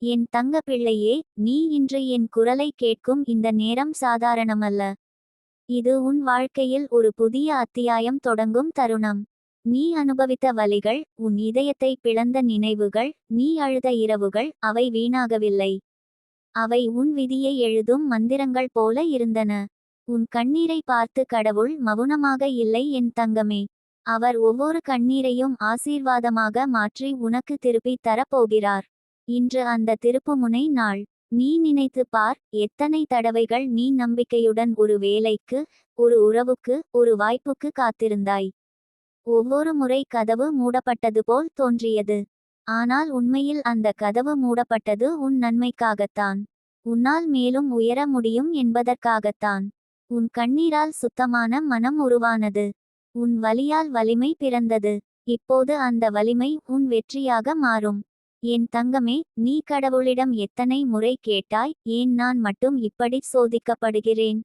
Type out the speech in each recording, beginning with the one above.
என் தங்க பிள்ளையே, நீ இன்று என் குரலை கேட்கும் இந்த நேரம் சாதாரணமல்ல. இது உன் வாழ்க்கையில் ஒரு புதிய அத்தியாயம் தொடங்கும் தருணம். நீ அனுபவித்த வலிகள், உன் இதயத்தை பிளந்த நினைவுகள், நீ அழுத இரவுகள், அவை வீணாகவில்லை. அவை உன் விதியை எழுதும் மந்திரங்கள் போல இருந்தன. உன் கண்ணீரை பார்த்து கடவுள் மவுனமாக இல்லை என் தங்கமே. அவர் ஒவ்வொரு கண்ணீரையும் ஆசீர்வாதமாக மாற்றி உனக்கு திருப்பி தரப்போகிறார். இன்று அந்த திருப்புமுனை நாள். நீ நினைத்து பார், எத்தனை தடவைகள் நீ நம்பிக்கையுடன் ஒரு வேலைக்கு, ஒரு உறவுக்கு, ஒரு வாய்ப்புக்கு காத்திருந்தாய். ஒவ்வொரு முறை கதவு மூடப்பட்டது போல் தோன்றியது. ஆனால் உண்மையில் அந்த கதவு மூடப்பட்டது உன் நன்மைக்காகத்தான். உன்னால் மேலும் உயர முடியும் என்பதற்காகத்தான். உன் கண்ணீரால் சுத்தமான மனம் உருவானது. உன் வலியால் வலிமை பிறந்தது. இப்போது அந்த வலிமை உன் வெற்றியாக மாறும். என் தங்கமே, நீ கடவுளிடம் எத்தனை முறை கேட்டாய், ஏன் நான் மட்டும் இப்படி சோதிக்கப்படுகிறேன்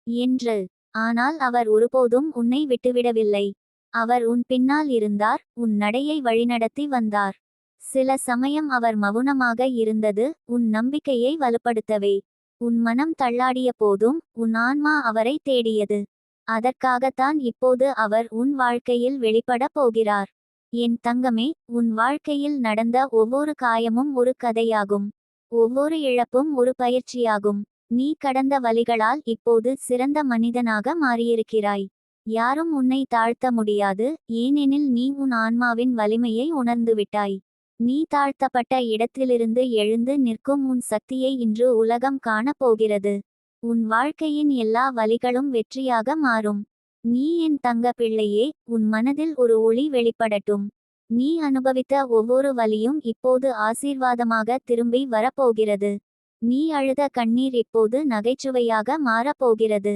என்று. ஆனால் அவர் ஒருபோதும் உன்னை விட்டுவிடவில்லை. அவர் உன் பின்னால் இருந்தார், உன் நடையை வழிநடத்தி வந்தார். சில சமயம் அவர் மவுனமாக இருந்தது, உன் நம்பிக்கையை வலுப்படுத்தவே. உன் மனம் தள்ளாடிய போதும் உன் ஆன்மா அவரை தேடியது. அதற்காகத்தான் இப்போது அவர் உன் வாழ்க்கையில் வெளிப்பட போகிறார். என் தங்கமே, உன் வாழ்க்கையில் நடந்த ஒவ்வொரு காயமும் ஒரு கதையாகும். ஒவ்வொரு இழப்பும் ஒரு பயிற்சியாகும். நீ கடந்த வலிகளால் இப்போது சிறந்த மனிதனாக மாறியிருக்கிறாய். யாரும் உன்னை தாழ்த்த முடியாது, ஏனெனில் நீ உன் ஆன்மாவின் வலிமையை உணர்ந்துவிட்டாய். நீ தாழ்த்தப்பட்ட இடத்திலிருந்து எழுந்து நிற்கும் உன் சக்தியை இன்று உலகம் காணப் போகிறது. உன் வாழ்க்கையின் எல்லா வலிகளும் வெற்றியாக மாறும். நீ என் தங்க பிள்ளையே, உன் மனதில் ஒரு ஒளி வெளிப்படட்டும். நீ அனுபவித்த ஒவ்வொரு வலியும் இப்போது ஆசீர்வாதமாக திரும்பி வரப்போகிறது. நீ அழுத கண்ணீர் இப்போது நகைச்சுவையாக மாறப்போகிறது.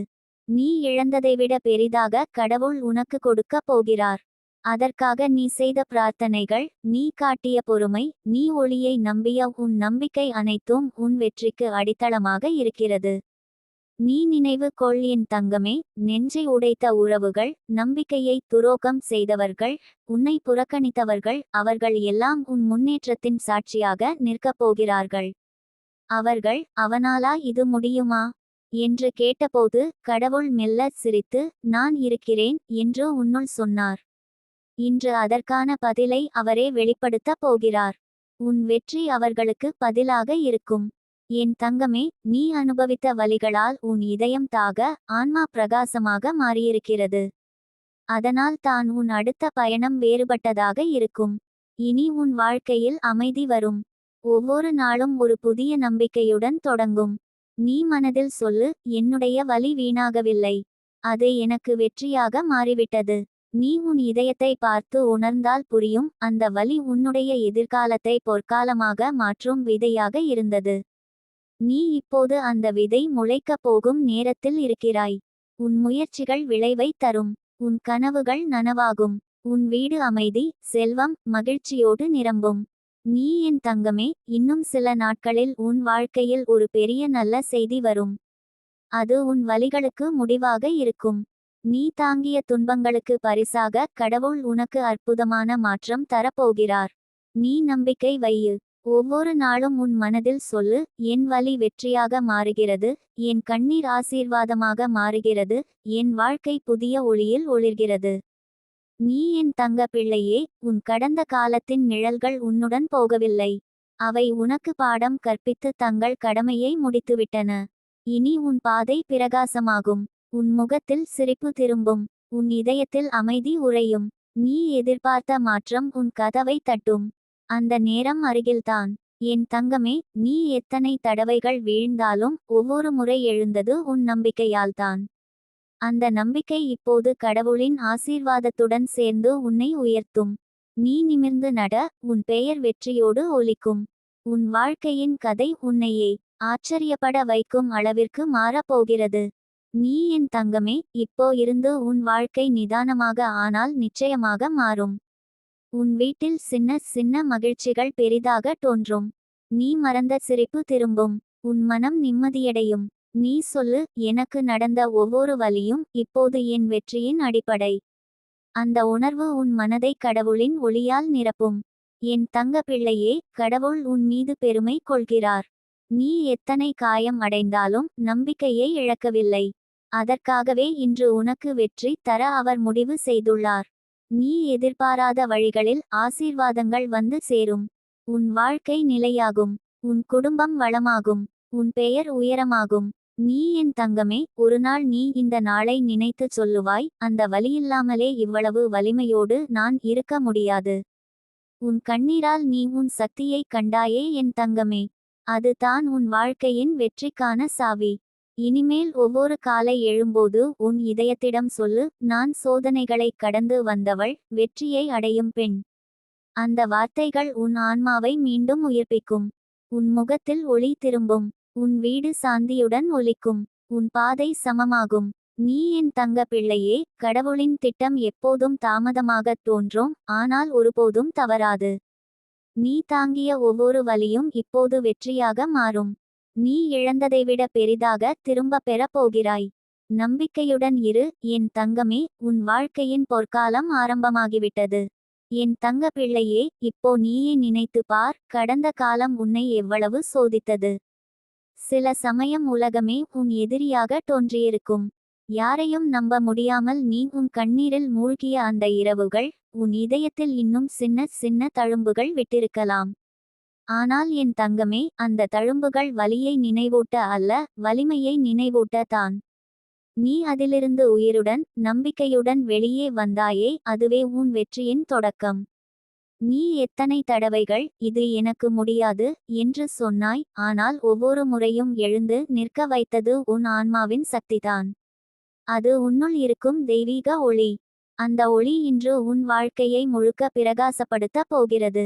நீ இழந்ததைவிட பெரிதாக கடவுள் உனக்கு கொடுக்க போகிறார். அதற்காக நீ செய்த பிரார்த்தனைகள், நீ காட்டிய பொறுமை, நீ ஒளியை நம்பிய உன் நம்பிக்கை அனைத்தும் உன் வெற்றிக்கு அடித்தளமாக இருக்கிறது. நீ நினைவு கொள் என் தங்கமே, நெஞ்சை உடைத்த உறவுகள், நம்பிக்கையை துரோகம் செய்தவர்கள், உன்னை புறக்கணித்தவர்கள், அவர்கள் எல்லாம் உன் முன்னேற்றத்தின் சாட்சியாக நிற்கப் போகிறார்கள். அவர்கள், அவனாலா இது முடியுமா என்று கேட்டபோது கடவுள் மெல்ல சிரித்து, நான் இருக்கிறேன் என்று உன்னுள் சொன்னார். இன்று அதற்கான பதிலை அவரே வெளிப்படுத்தப் போகிறார். உன் வெற்றி அவர்களுக்கு பதிலாக இருக்கும். என் தங்கமே, நீ அனுபவித்த வலிகளால் உன் இதயம் தாக, ஆன்மா பிரகாசமாக மாறியிருக்கிறது. அதனால் தான் உன் அடுத்த பயணம் வேறுபட்டதாக இருக்கும். இனி உன் வாழ்க்கையில் அமைதி வரும். ஒவ்வொரு நாளும் ஒரு புதிய நம்பிக்கையுடன் தொடங்கும். நீ மனதில் சொல்லு, என்னுடைய வலி வீணாகவில்லை. அது எனக்கு வெற்றியாக மாறிவிட்டது. நீ உன் இதயத்தை பார்த்து உணர்ந்தால் புரியும், அந்த வலி உன்னுடைய எதிர்காலத்தை பொற்காலமாக மாற்றும் விதையாக இருந்தது. நீ இப்போது அந்த விதை முளைக்கப் போகும் நேரத்தில் இருக்கிறாய். உன் முயற்சிகள் விளைவை தரும். உன் கனவுகள் நனவாகும். உன் வீடு அமைதி, செல்வம், மகிழ்ச்சியோடு நிரம்பும். நீ என் தங்கமே, இன்னும் சில நாட்களில் உன் வாழ்க்கையில் ஒரு பெரிய நல்ல செய்தி வரும். அது உன் வலிகளுக்கு முடிவாக இருக்கும். நீ தாங்கிய துன்பங்களுக்கு பரிசாக கடவுள் உனக்கு அற்புதமான மாற்றம் தரப்போகிறார். நீ நம்பிக்கை வையு. ஒவ்வொரு நாளும் உன் மனதில் சொல்லு, என் வலி வெற்றியாக மாறுகிறது, என் கண்ணீர் ஆசீர்வாதமாக மாறுகிறது, என் வாழ்க்கை புதிய ஒளியில் ஒளிர்கிறது. நீ என் தங்க பிள்ளையே, உன் கடந்த காலத்தின் நிழல்கள் உன்னுடன் போகவில்லை. அவை உனக்கு பாடம் கற்பித்து தங்கள் கடமையை முடித்துவிட்டன. இனி உன் பாதை பிரகாசமாகும். உன் முகத்தில் சிரிப்பு திரும்பும். உன் இதயத்தில் அமைதி உறையும். நீ எதிர்பார்த்த மாற்றம் உன் கதவை தட்டும். அந்த நேரம் அருகில்தான். என் தங்கமே, நீ எத்தனை தடவைகள் வீழ்ந்தாலும் ஒவ்வொரு முறை எழுந்தது உன் நம்பிக்கையால்தான். அந்த நம்பிக்கை இப்போது கடவுளின் ஆசீர்வாதத்துடன் சேர்ந்து உன்னை உயர்த்தும். நீ நிமிர்ந்து நட, உன் பெயர் வெற்றியோடு ஒலிக்கும். உன் வாழ்க்கையின் கதை உன்னையே ஆச்சரியப்பட வைக்கும் அளவிற்கு மாறப்போகிறது. நீ என் தங்கமே, இப்போ இருந்து உன் வாழ்க்கை நிதானமாக ஆனால் நிச்சயமாக மாறும். உன் வீட்டில் சின்ன சின்ன மகிழ்ச்சிகள் பெரிதாக தோன்றும். நீ மறந்த சிரிப்பு திரும்பும். உன் மனம் நிம்மதியடையும். நீ சொல்லு, எனக்கு நடந்த ஒவ்வொரு வலியும் இப்போது என் வெற்றியின் அடிப்படை. அந்த உணர்வு உன் மனதை கடவுளின் ஒளியால் நிரப்பும். என் தங்க பிள்ளையே, கடவுள் உன் மீது பெருமை கொள்கிறார். நீ எத்தனை காயம் அடைந்தாலும் நம்பிக்கையை இழக்கவில்லை. அதற்காகவே இன்று உனக்கு வெற்றி தர அவர் முடிவு செய்துள்ளார். நீ எதிர்பாராத வழிகளில் ஆசீர்வாதங்கள் வந்து சேரும். உன் வாழ்க்கை நிலையாகும். உன் குடும்பம் வளமாகும். உன் பெயர் உயரமாகும். நீ என் தங்கமே, ஒருநாள் நீ இந்த நாளை நினைத்து சொல்லுவாய், அந்த வலியில்லாமலே இவ்வளவு வலிமையோடு நான் இருக்க முடியாது. உன் கண்ணீரால் நீ உன் சக்தியை கண்டாயே என் தங்கமே. அது தான் உன் வாழ்க்கையின் வெற்றிக்கான சாவி. இனிமேல் ஒவ்வொரு காலை எழும்போது உன் இதயத்திடம் சொல்லு, நான் சோதனைகளை கடந்து வந்தவள், வெற்றியை அடையும் பெண். அந்த வார்த்தைகள் உன் ஆன்மாவை மீண்டும் உயிர்ப்பிக்கும். உன் முகத்தில் ஒளி திரும்பும். உன் வீடு சாந்தியுடன் ஒலிக்கும். உன் பாதை சமமாகும். நீ என் தங்க பிள்ளையே, கடவுளின் திட்டம் எப்போதும் தாமதமாகத் தோன்றும், ஆனால் ஒருபோதும் தவறாது. நீ தாங்கிய ஒவ்வொரு வலியும் இப்போது வெற்றியாக மாறும். நீ இழந்ததைவிட பெரிதாக திரும்பப் பெறப் போகிறாய். நம்பிக்கையுடன் இரு என் தங்கமே, உன் வாழ்க்கையின் பொற்காலம் ஆரம்பமாகிவிட்டது. என் தங்க பிள்ளையே, இப்போ நீயே நினைத்து பார், கடந்த காலம் உன்னை எவ்வளவு சோதித்தது. சில சமயம் உலகமே உன் எதிரியாக தோன்றியிருக்கும். யாரையும் நம்ப முடியாமல் நீ உன் கண்ணீரில் மூழ்கிய அந்த இரவுகள், உன் இதயத்தில் இன்னும் சின்ன சின்ன தழும்புகள் விட்டிருக்கலாம். ஆனால் என் தங்கமே, அந்த தழும்புகள் வலியை நினைவூட்ட அல்ல, வலிமையை நினைவூட்ட தான். நீ அதிலிருந்து உயிருடன் நம்பிக்கையுடன் வெளியே வந்தாயே, அதுவே உன் வெற்றியின் தொடக்கம். நீ எத்தனை தடவைகள் இது எனக்கு முடியாது என்று சொன்னாய், ஆனால் ஒவ்வொரு முறையும் எழுந்து நிற்க வைத்தது உன் ஆன்மாவின் சக்திதான். அது உன்னுள் இருக்கும் தெய்வீக ஒளி. அந்த ஒளி இன்று உன் வாழ்க்கையை முழுக்க பிரகாசப்படுத்த போகிறது.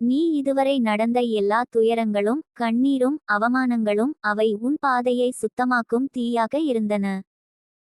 நீ இதுவரை நடந்த எல்லா துயரங்களும் கண்ணீரும் அவமானங்களும் அவை உன் பாதையை சுத்தமாக்கும் தீயாக இருந்தன.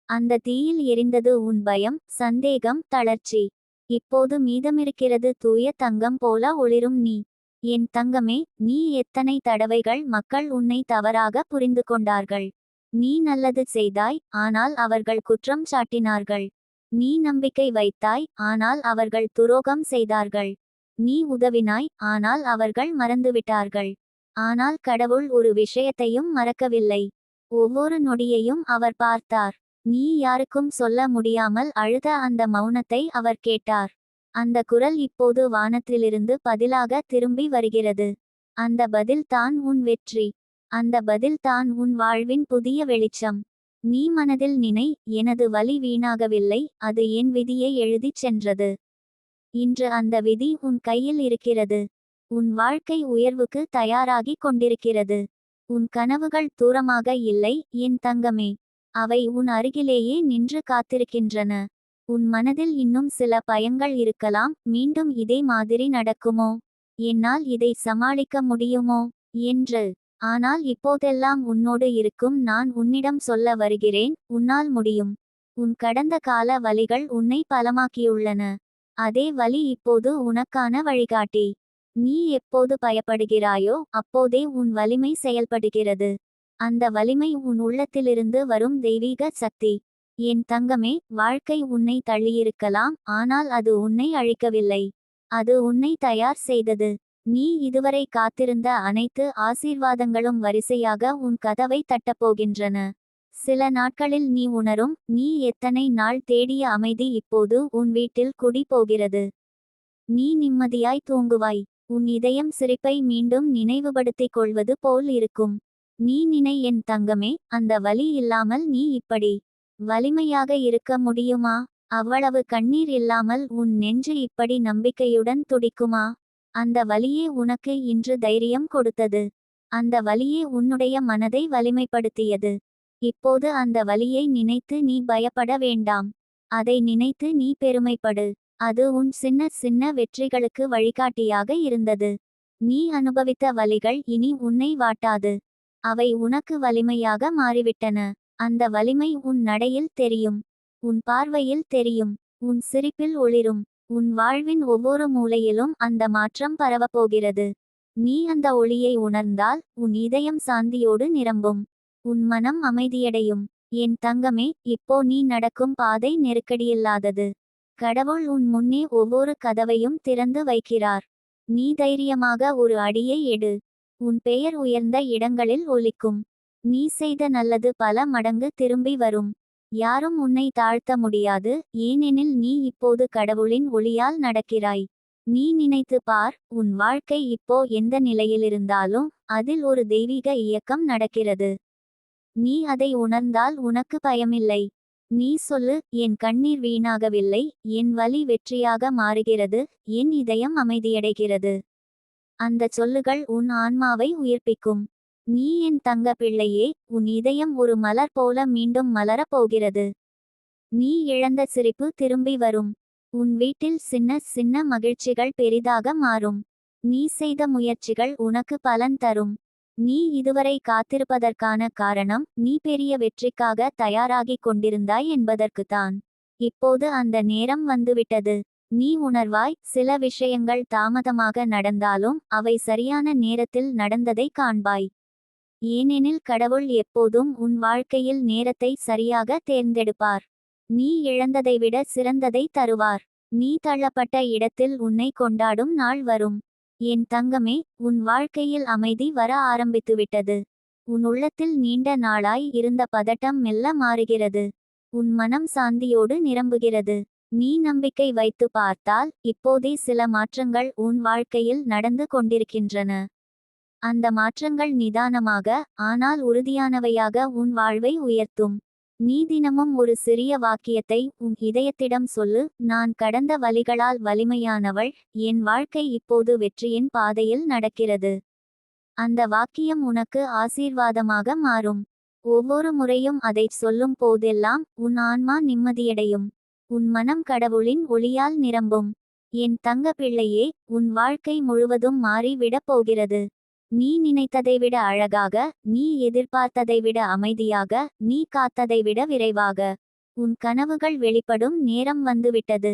அந்த தீயில் எரிந்தது உன் பயம், சந்தேகம், தளர்ச்சி. இப்போது மீதமிருக்கிறது தூய தங்கம் போல ஒளிரும் நீ. என் தங்கமே, நீ எத்தனை தடவைகள் மக்கள் உன்னை தவறாக புரிந்து கொண்டார்கள். நீ நல்லது செய்தாய், ஆனால் அவர்கள் குற்றம் சாட்டினார்கள். நீ நம்பிக்கை வைத்தாய், ஆனால் அவர்கள் துரோகம் செய்தார்கள். நீ உதவினாய், ஆனால் அவர்கள் மறந்துவிட்டார்கள். ஆனால் கடவுள் ஒரு விஷயத்தையும் மறக்கவில்லை. ஒவ்வொரு நொடியையும் அவர் பார்த்தார். நீ யாருக்கும் சொல்ல முடியாமல் அழுத அந்த மௌனத்தை அவர் கேட்டார். அந்த குரல் இப்போது வானத்திலிருந்து பதிலாக திரும்பி வருகிறது. அந்த பதில் தான் உன் வெற்றி. அந்த பதில் தான் உன் வாழ்வின் புதிய வெளிச்சம். நீ மனதில் நினை, எனது வலி வீணாகவில்லை, அது என் விதியை எழுதிச் சென்றது. இன்று அந்த விதி உன் கையில் இருக்கிறது. உன் வாழ்க்கை உயர்வுக்கு தயாராகி கொண்டிருக்கிறது. உன் கனவுகள் தூரமாக இல்லை என் தங்கமே. அவை உன் அருகிலேயே நின்று காத்திருக்கின்றன. உன் மனதில் இன்னும் சில பயங்கள் இருக்கலாம். மீண்டும் இதே மாதிரி நடக்குமோ? என்னால் இதை சமாளிக்க முடியுமோ என்று. ஆனால் இப்போதெல்லாம் உன்னோடு இருக்கும் நான் உன்னிடம் சொல்ல வருகிறேன், உன்னால் முடியும். உன் கடந்த கால வலிகள் உன்னை பலமாக்கியுள்ளன. அதே வலி இப்போது உனக்கான வழிகாட்டி. நீ எப்போது பயப்படுகிறாயோ அப்போதே உன் வலிமை செயல்படுகிறது. அந்த வலிமை உன் உள்ளத்திலிருந்து வரும் தெய்வீக சக்தி. என் தங்கமே, வாழ்க்கை உன்னை தள்ளியிருக்கலாம், ஆனால் அது உன்னை அழிக்கவில்லை. அது உன்னை தயார் செய்தது. நீ இதுவரை காத்திருந்த அனைத்து ஆசீர்வாதங்களும் வரிசையாக உன் கதவை தட்டப்போகின்றன. சில நாட்களில் நீ உணரும், நீ எத்தனை நாள் தேடிய அமைதி இப்போது உன் வீட்டில் குடி போகிறது. நீ நிம்மதியாய் தூங்குவாய். உன் இதயம் சிரிப்பை மீண்டும் நினைவுபடுத்திக் கொள்வது போல் இருக்கும். நீ நினை என் தங்கமே, அந்த வலி இல்லாமல் நீ இப்படி வலிமையாக இருக்க முடியுமா? அவ்வளவு கண்ணீர் இல்லாமல் உன் நெஞ்சு இப்படி நம்பிக்கையுடன் துடிக்குமா? அந்த வலியே உனக்கு இன்று தைரியம் கொடுத்தது. அந்த வலியே உன்னுடைய மனதை வலிமைப்படுத்தியது. இப்போது அந்த வலியை நினைத்து நீ பயப்பட வேண்டாம். அதை நினைத்து நீ பெருமைப்படு. அது உன் சின்ன சின்ன வெற்றிகளுக்கு வழிகாட்டியாக இருந்தது. நீ அனுபவித்த வலிகள் இனி உன்னை வாட்டாது. அவை உனக்கு வலிமையாக மாறிவிட்டன. அந்த வலிமை உன் நடையில் தெரியும். உன் பார்வையில் தெரியும். உன் சிரிப்பில் ஒளிரும். உன் வாழ்வின் ஒவ்வொரு மூலையிலும் அந்த மாற்றம் பரவப்போகிறது. நீ அந்த ஒளியை உணர்ந்தால் உன் இதயம் சாந்தியோடு நிரம்பும். உன் மனம் அமைதியடையும். என் தங்கமே, இப்போ நீ நடக்கும் பாதை நெருக்கடியில்லாதது. கடவுள் உன் முன்னே ஒவ்வொரு கதவையும் திறந்து வைக்கிறார். நீ தைரியமாக ஒரு அடியை எடு. உன் பெயர் உயர்ந்த இடங்களில் ஒலிக்கும். நீ செய்த நல்லது பல மடங்கு திரும்பி வரும். யாரும் உன்னை தாழ்த்த முடியாது, ஏனெனில் நீ இப்போது கடவுளின் ஒளியால் நடக்கிறாய். நீ நினைத்து பார், உன் வாழ்க்கை இப்போ எந்த நிலையிலிருந்தாலும் அதில் ஒரு தெய்வீக இயக்கம் நடக்கிறது. நீ அதை உணர்ந்தால் உனக்கு பயமில்லை. நீ சொல்லு, என் கண்ணீர் வீணாகவில்லை, என் வலி வெற்றியாக மாறுகிறது, என் இதயம் அமைதியடைகிறது. அந்தச் சொல்லுகள் உன் ஆன்மாவை உயிர்ப்பிக்கும். நீ என் தங்க பிள்ளையே, உன் இதயம் ஒரு மலர் போல மீண்டும் மலரப் போகிறது. நீ இழந்த சிரிப்பு திரும்பி வரும். உன் வீட்டில் சின்ன சின்ன மகிழ்ச்சிகள் பெரிதாக மாறும். நீ செய்த முயற்சிகள் உனக்கு பலன் தரும். நீ இதுவரை காத்திருப்பதற்கான காரணம், நீ பெரிய வெற்றிக்காக தயாராகிக் கொண்டிருந்தாய் என்பதற்குத்தான். இப்போது அந்த நேரம் வந்துவிட்டது. நீ உணர்வாய், சில விஷயங்கள் தாமதமாக நடந்தாலும் அவை சரியான நேரத்தில் நடந்ததை காண்பாய். ஏனெனில் கடவுள் எப்போதும் உன் வாழ்க்கையில் நேரத்தை சரியாக தேர்ந்தெடுப்பார். நீ இழந்ததைவிட சிறந்ததை தருவார். நீ தள்ளப்பட்ட இடத்தில் உன்னை கொண்டாடும் நாள் வரும். என் தங்கமே, உன் வாழ்க்கையில் அமைதி வர ஆரம்பித்துவிட்டது. உன் உள்ளத்தில் நீண்ட நாளாய் இருந்த பதட்டம் மெல்ல மாறுகிறது. உன் மனம் சாந்தியோடு நிரம்புகிறது. நீ நம்பிக்கை வைத்து பார்த்தால் இப்போதே சில மாற்றங்கள் உன் வாழ்க்கையில் நடந்து கொண்டிருக்கின்றன. அந்த மாற்றங்கள் நிதானமாக, ஆனால் உறுதியானவையாக உன் வாழ்வை உயர்த்தும். நீ தினமும் ஒரு சிறிய வாக்கியத்தை உன் இதயத்திடம் சொல்லு, நான் கடந்த வலிகளால் வலிமையானவள், என் வாழ்க்கை இப்போது வெற்றியின் பாதையில் நடக்கிறது. அந்த வாக்கியம் உனக்கு ஆசீர்வாதமாக மாறும். ஒவ்வொரு முறையும் அதைச் சொல்லும் போதெல்லாம் உன் ஆன்மா நிம்மதியடையும். உன் மனம் கடவுளின் ஒளியால் நிரம்பும். என் தங்க பிள்ளையே, உன் வாழ்க்கை முழுவதும் மாறி விடப் போகிறது. நீ நினைத்ததை விட அழகாக, நீ எதிர்பார்த்ததை விட அமைதியாக, நீ காத்ததை விட விரைவாக. உன் கனவுகள் வெளிப்படும் நேரம் வந்துவிட்டது.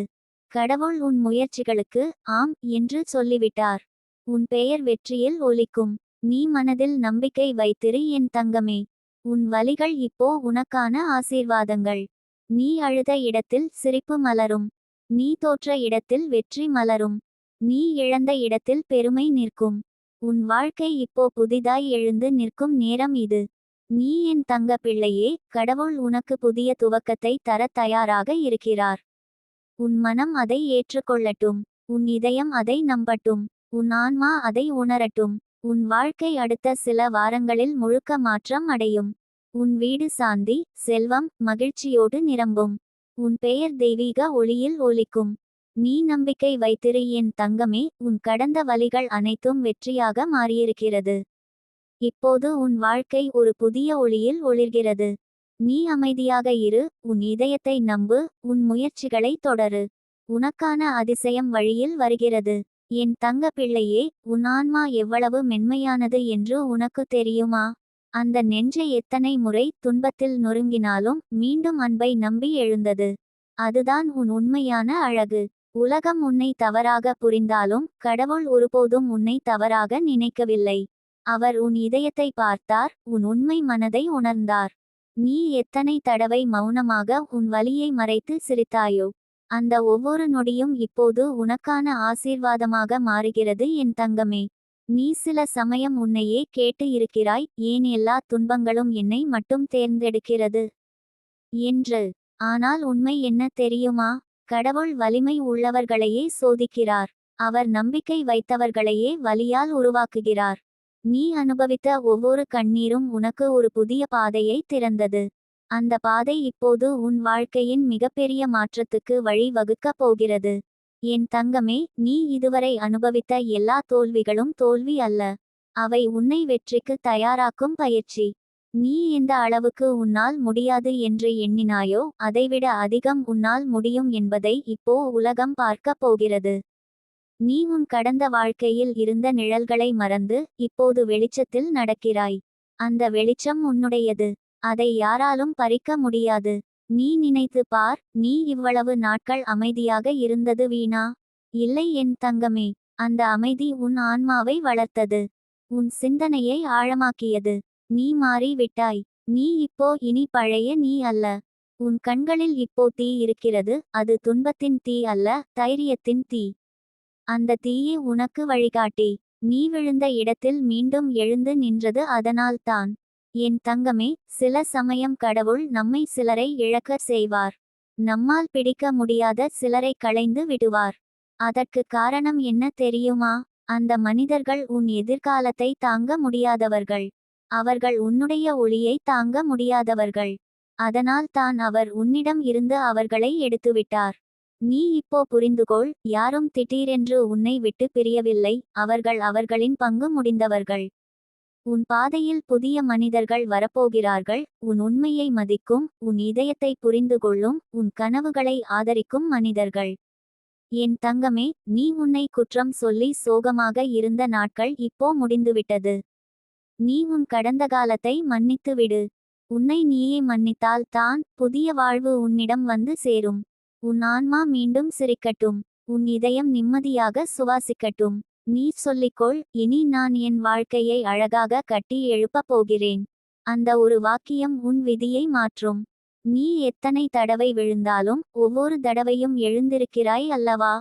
கடவுள் உன் முயற்சிகளுக்கு ஆம் என்று சொல்லிவிட்டார். உன் பெயர் வெற்றியில் ஒலிக்கும். நீ மனதில் நம்பிக்கை வைத்திரு என் தங்கமே. உன் வலிகள் இப்போ உனக்கான ஆசீர்வாதங்கள். நீ அழுத இடத்தில் சிரிப்பு மலரும். நீ தோற்ற இடத்தில் வெற்றி மலரும். நீ இழந்த இடத்தில் பெருமை நிற்கும். உன் வாழ்க்கை இப்போ புதிதாய் எழுந்து நிற்கும் நேரம் இது. நீ என் தங்க பிள்ளையே, கடவுள் உனக்கு புதிய துவக்கத்தை தர தயாராக இருக்கிறார். உன் மனம் அதை ஏற்றுக்கொள்ளட்டும். உன் இதயம் அதை நம்பட்டும். உன் ஆன்மா அதை உணரட்டும். உன் வாழ்க்கை அடுத்த சில வாரங்களில் முழுக்க மாற்றம் அடையும். உன் வீடு சாந்தி, செல்வம், மகிழ்ச்சியோடு நிரம்பும். உன் பெயர் தெய்வீக ஒளியில் ஒலிக்கும். நீ நம்பிக்கை வைத்திரு என் தங்கமே, உன் கடந்த வலிகள் அனைத்தும் வெற்றியாக மாறியிருக்கிறது. இப்போது உன் வாழ்க்கை ஒரு புதிய ஒளியில் ஒளிர்கிறது. நீ அமைதியாக இரு, உன் இதயத்தை நம்பு, உன் முயற்சிகளை தொடரு. உனக்கான அதிசயம் வழியில் வருகிறது. என் தங்க பிள்ளையே, உன் ஆன்மா எவ்வளவு மென்மையானது என்று உனக்கு தெரியுமா? அந்த நெஞ்சை எத்தனை முறை துன்பத்தில் நொறுங்கினாலும் மீண்டும் அன்பை நம்பி எழுந்தது. அதுதான் உன் உண்மையான அழகு. உலகம் உன்னை தவறாக புரிந்தாலும் கடவுள் ஒருபோதும் உன்னை தவறாக நினைக்கவில்லை. அவர் உன் இதயத்தை பார்த்தார், உன் உண்மை மனதை உணர்ந்தார். நீ எத்தனை தடவை மௌனமாக உன் வலியை மறைத்து சிரித்தாயோ? அந்த ஒவ்வொரு நொடியும் இப்போது உனக்கான ஆசீர்வாதமாக மாறுகிறது என் தங்கமே. நீ சில சமயம் உன்னையே கேட்டு இருக்கிறாய், ஏன் எல்லா துன்பங்களும் என்னை மட்டும் தேர்ந்தெடுக்கிறது என்று. ஆனால் உண்மை என்ன தெரியுமா? கடவுள் வலிமை உள்ளவர்களையே சோதிக்கிறார். அவர் நம்பிக்கை வைத்தவர்களையே வலியால் உருவாக்குகிறார். நீ அனுபவித்த ஒவ்வொரு கண்ணீரும் உனக்கு ஒரு புதிய பாதையை திறந்தது. அந்த பாதை இப்போது உன் வாழ்க்கையின் மிகப்பெரிய மாற்றத்துக்கு வழி வகுக்கப் போகிறது. என் தங்கமே, நீ இதுவரை அனுபவித்த எல்லா தோல்விகளும் தோல்வி அல்ல. அவை உன்னை வெற்றிக்கு தயாராக்கும் பயிற்சி. நீ எந்த அளவுக்கு உன்னால் முடியாது என்று எண்ணினாயோ அதைவிட அதிகம் உன்னால் முடியும் என்பதை இப்போ உலகம் பார்க்கப் போகிறது. நீ உன் கடந்த வாழ்க்கையில் இருந்த நிழல்களை மறந்து இப்போது வெளிச்சத்தில் நடக்கிறாய். அந்த வெளிச்சம் உன்னுடையது. அதை யாராலும் பறிக்க முடியாது. நீ நினைத்து பார், நீ இவ்வளவு நாட்கள் அமைதியாக இருந்தது வீணா? இல்லை என் தங்கமே. அந்த அமைதி உன் ஆன்மாவை வளர்த்தது. உன் சிந்தனையை ஆழமாக்கியது. நீ மாறி விட்டாய். நீ இப்போ இனி பழைய நீ அல்ல. உன் கண்களில் இப்போ தீ இருக்கிறது. அது துன்பத்தின் தீ அல்ல, தைரியத்தின் தீ. அந்த தீயே உனக்கு வழிகாட்டி நீ விழுந்த இடத்தில் மீண்டும் எழுந்து நின்றது அதனால்தான். என் தங்கமே, சில சமயம் கடவுள் நம்மை சிலரை இழக்க செய்வார். நம்மால் பிடிக்க முடியாத சிலரை களைந்து விடுவார். அதற்கு காரணம் என்ன தெரியுமா? அந்த மனிதர்கள் உன் எதிர்காலத்தை தாங்க முடியாதவர்கள். அவர்கள் உன்னுடைய ஒளியை தாங்க முடியாதவர்கள். அதனால் தான் அவர் உன்னிடம் இருந்து அவர்களை எடுத்துவிட்டார். நீ இப்போ புரிந்துகொள், யாரும் திடீரென்று உன்னை விட்டு பிரியவில்லை. அவர்கள் அவர்களின் பங்கு முடிந்தவர்கள். உன் பாதையில் புதிய மனிதர்கள் வரப்போகிறார்கள். உன் உண்மையை மதிக்கும், உன் இதயத்தை புரிந்து கொள்ளும், உன் கனவுகளை ஆதரிக்கும் மனிதர்கள். என் தங்கமே, நீ உன்னை குற்றம் சொல்லி சோகமாக இருந்த நாட்கள் இப்போ முடிந்துவிட்டது. நீ உன் கடந்த காலத்தை மன்னித்து விடு. உன்னை நீயே மன்னித்தால் தான் புதிய வாழ்வு உன்னிடம் வந்து சேரும். உன் ஆன்மா மீண்டும் சிரிக்கட்டும். உன் இதயம் நிம்மதியாக சுவாசிக்கட்டும். நீ சொல்லிக்கொள், இனி நான் என் வாழ்க்கையை அழகாக கட்டி எழுப்பப் போகிறேன். அந்த ஒரு வாக்கியம் உன் விதியை மாற்றும். நீ எத்தனை தடவை விழுந்தாலும் ஒவ்வொரு தடவையும் எழுந்திருக்கிறாய் அல்லவா?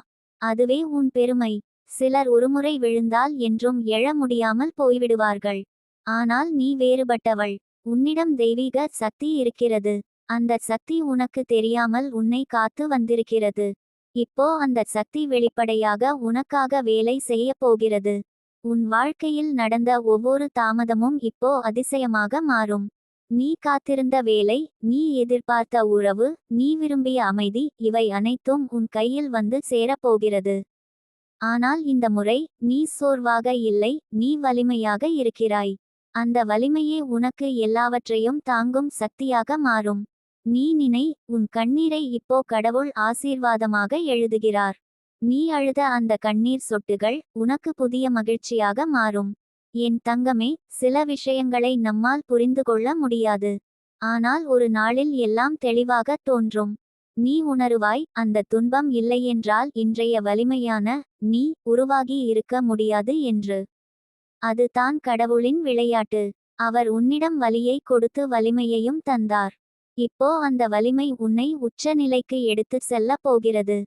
அதுவே உன் பெருமை. சிலர் ஒருமுறை விழுந்தால் என்றும் எழ முடியாமல் போய்விடுவார்கள். ஆனால் நீ வேறுபட்டவள். உன்னிடம் தெய்வீக சக்தி இருக்கிறது. அந்த சக்தி உனக்கு தெரியாமல் உன்னை காத்து வந்திருக்கிறது. இப்போ அந்த சக்தி வெளிப்படையாக உனக்காக வேலை செய்ய போகிறது. உன் வாழ்க்கையில் நடந்த ஒவ்வொரு தாமதமும் இப்போ அதிசயமாக மாறும். நீ காத்திருந்த வேலை, நீ எதிர்பார்த்த உறவு, நீ விரும்பிய அமைதி, இவை அனைத்தும் உன் கையில் வந்து சேரப்போகிறது. ஆனால் இந்த முறை நீ சோர்வாக இல்லை, நீ வலிமையாக இருக்கிறாய். அந்த வலிமையே உனக்கு எல்லாவற்றையும் தாங்கும் சக்தியாக மாறும். நீ நினை, உன் கண்ணீரை இப்போ கடவுள் ஆசீர்வாதமாக எழுதுகிறார். நீ அழுத அந்த கண்ணீர் சொட்டுகள் உனக்கு புதிய மகிழ்ச்சியாக மாறும். என் தங்கமே, சில விஷயங்களை நம்மால் புரிந்து கொள்ள முடியாது. ஆனால் ஒரு நாளில் எல்லாம் தெளிவாக தோன்றும். நீ உணருவாய், அந்த துன்பம் இல்லையென்றால் இன்றைய வலிமையான நீ உருவாகி இருக்க முடியாது என்று. அது தான் கடவுளின் விளையாட்டு. அவர் உன்னிடம் வலியை கொடுத்து வலிமையையும் தந்தார். இப்போ அந்த வலிமை உன்னை உச்ச நிலைக்கு எடுத்து செல்ல போகிறது.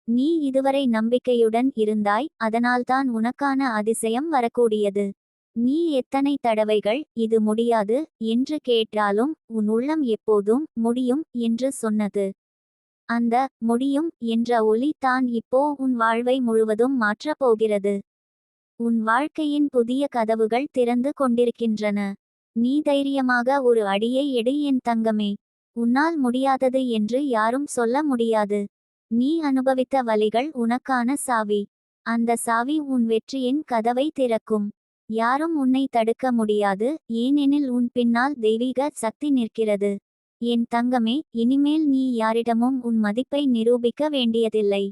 நீ இதுவரை நம்பிக்கையுடன் இருந்தாய், அதனால்தான் உனக்கான அதிசயம் வரக்கூடியது. நீ எத்தனை தடவைகள் இது முடியாது என்று கேட்டாலும் உன் உள்ளம் எப்போதும் முடியும் என்று சொன்னது. அந்த முடியும் என்ற ஒலி தான் இப்போ உன் வாழ்வை முழுவதும் மாற்றப் போகிறது. உன் வாழ்க்கையின் புதிய கதவுகள் திறந்து கொண்டிருக்கின்றன. நீ தைரியமாக ஒரு அடியை எடு என் தங்கமே. உன்னால் முடியாதது என்று யாரும் சொல்ல முடியாது. நீ அனுபவித்த வலிகள் உனக்கான சாவி. அந்த சாவி உன் வெற்றியின் கதவை திறக்கும். யாரும் உன்னை தடுக்க முடியாது, ஏனெனில் உன் பின்னால் தெய்வீக சக்தி நிற்கிறது. என் தங்கமே, இனிமேல் நீ யாரிடமும் உன் மதிப்பை நிரூபிக்க வேண்டியதில்லை.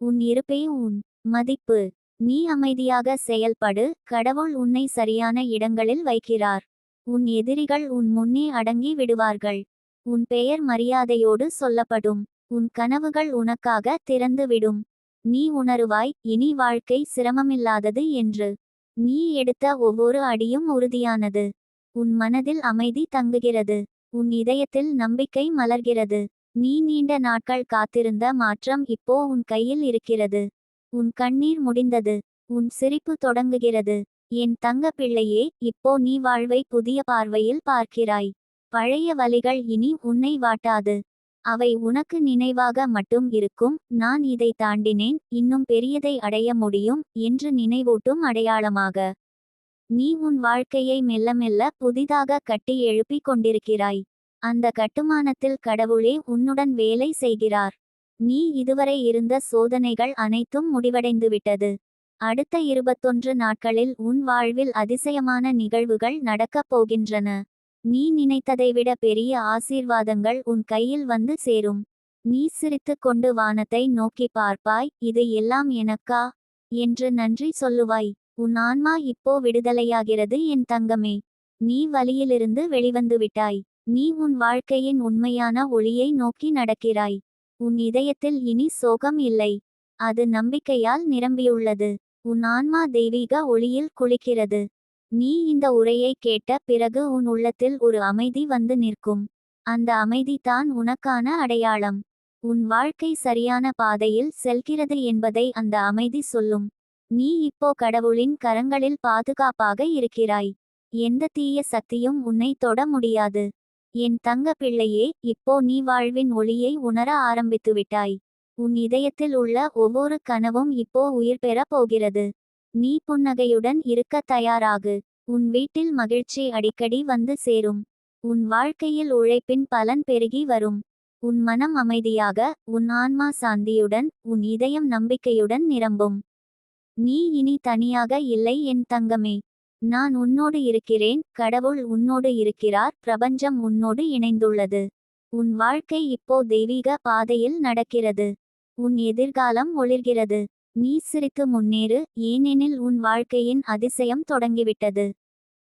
உன் இருப்பே உன் மதிப்பு. நீ அமைதியாக செயல்படு, கடவுள் உன்னை சரியான இடங்களில் வைக்கிறார். உன் எதிரிகள் உன் முன்னே அடங்கி விடுவார்கள். உன் பெயர் மரியாதையோடு சொல்லப்படும். உன் கனவுகள் உனக்காக திறந்துவிடும். நீ உணருவாய், இனி வாழ்க்கை சிரமமில்லாதது என்று. நீ எடுத்த ஒவ்வொரு அடியும் உறுதியானது. உன் மனதில் அமைதி தங்குகிறது. உன் இதயத்தில் நம்பிக்கை மலர்கிறது. நீ நீண்ட நாட்கள் காத்திருந்த மாற்றம் இப்போ உன் கையில் இருக்கிறது. உன் கண்ணீர் முடிந்தது. உன் சிரிப்பு தொடங்குகிறது. என் தங்க பிள்ளையே, இப்போ நீ வாழ்வை புதிய பார்வையில் பார்க்கிறாய். பழைய வலிகள் இனி உன்னை வாட்டாது. அவை உனக்கு நினைவாக மட்டும் இருக்கும். நான் இதை தாண்டினேன், இன்னும் பெரியதை அடைய முடியும் என்று நினைவூட்டும் அடையாளமாக. நீ உன் வாழ்க்கையை மெல்ல மெல்ல புதிதாக கட்டி எழுப்பிக் கொண்டிருக்கிறாய். அந்த கட்டுமானத்தில் கடவுளே உன்னுடன் வேலை செய்கிறார். நீ இதுவரை இருந்த சோதனைகள் அனைத்தும் முடிவடைந்துவிட்டது. அடுத்த 21 நாட்களில் உன் வாழ்வில் அதிசயமான நிகழ்வுகள் நடக்கப் போகின்றன. நீ நினைத்ததை விட பெரிய ஆசீர்வாதங்கள் உன் கையில் வந்து சேரும். நீ சிரித்துக் கொண்டு வானத்தை நோக்கி பார்ப்பாய், இது எல்லாம் எனக்கா என்று நன்றி சொல்லுவாய். உன் ஆன்மா இப்போ விடுதலையாகிறது என் தங்கமே. நீ வலியிலிருந்து வெளிவந்து விட்டாய். நீ உன் வாழ்க்கையின் உண்மையான ஒளியை நோக்கி நடக்கிறாய். உன் இதயத்தில் இனி சோகம் இல்லை. அது நம்பிக்கையால் நிரம்பியுள்ளது. உன் ஆன்மா தெய்வீக ஒளியில் குளிக்கிறது. நீ இந்த உரையை கேட்ட பிறகு உன் உள்ளத்தில் ஒரு அமைதி வந்து நிற்கும். அந்த அமைதி தான் உனக்கான அடையாளம். உன் வாழ்க்கை சரியான பாதையில் செல்கிறது என்பதை அந்த அமைதி சொல்லும். நீ இப்போ கடவுளின் கரங்களில் பாதுகாப்பாக இருக்கிறாய். எந்த தீய சக்தியும் உன்னை தொட முடியாது. என் தங்க பிள்ளையே, இப்போ நீ வாழ்வின் ஒளியை உணர ஆரம்பித்துவிட்டாய். உன் இதயத்தில் உள்ள ஒவ்வொரு கனவும் இப்போ உயிர் பெறப் போகிறது. நீ புன்னகையுடன் இருக்க தயாராகு. உன் வீட்டில் மகிழ்ச்சி அடிக்கடி வந்து சேரும். உன் வாழ்க்கையில் உழைப்பின் பலன் பெருகி வரும். உன் மனம் அமைதியாக, உன் ஆன்மா சாந்தியுடன், உன் இதயம் நம்பிக்கையுடன் நிரம்பும். நீ இனி தனியாக இல்லை என் தங்கமே. நான் உன்னோடு இருக்கிறேன், கடவுள் உன்னோடு இருக்கிறார், பிரபஞ்சம் உன்னோடு இணைந்துள்ளது. உன் வாழ்க்கை இப்போ தெய்வீக பாதையில் நடக்கிறது. உன் எதிர்காலம் ஒளிர்கிறது. நீ சிரித்து முன்னேறு, ஏனெனில் உன் வாழ்க்கையின் அதிசயம் தொடங்கிவிட்டது.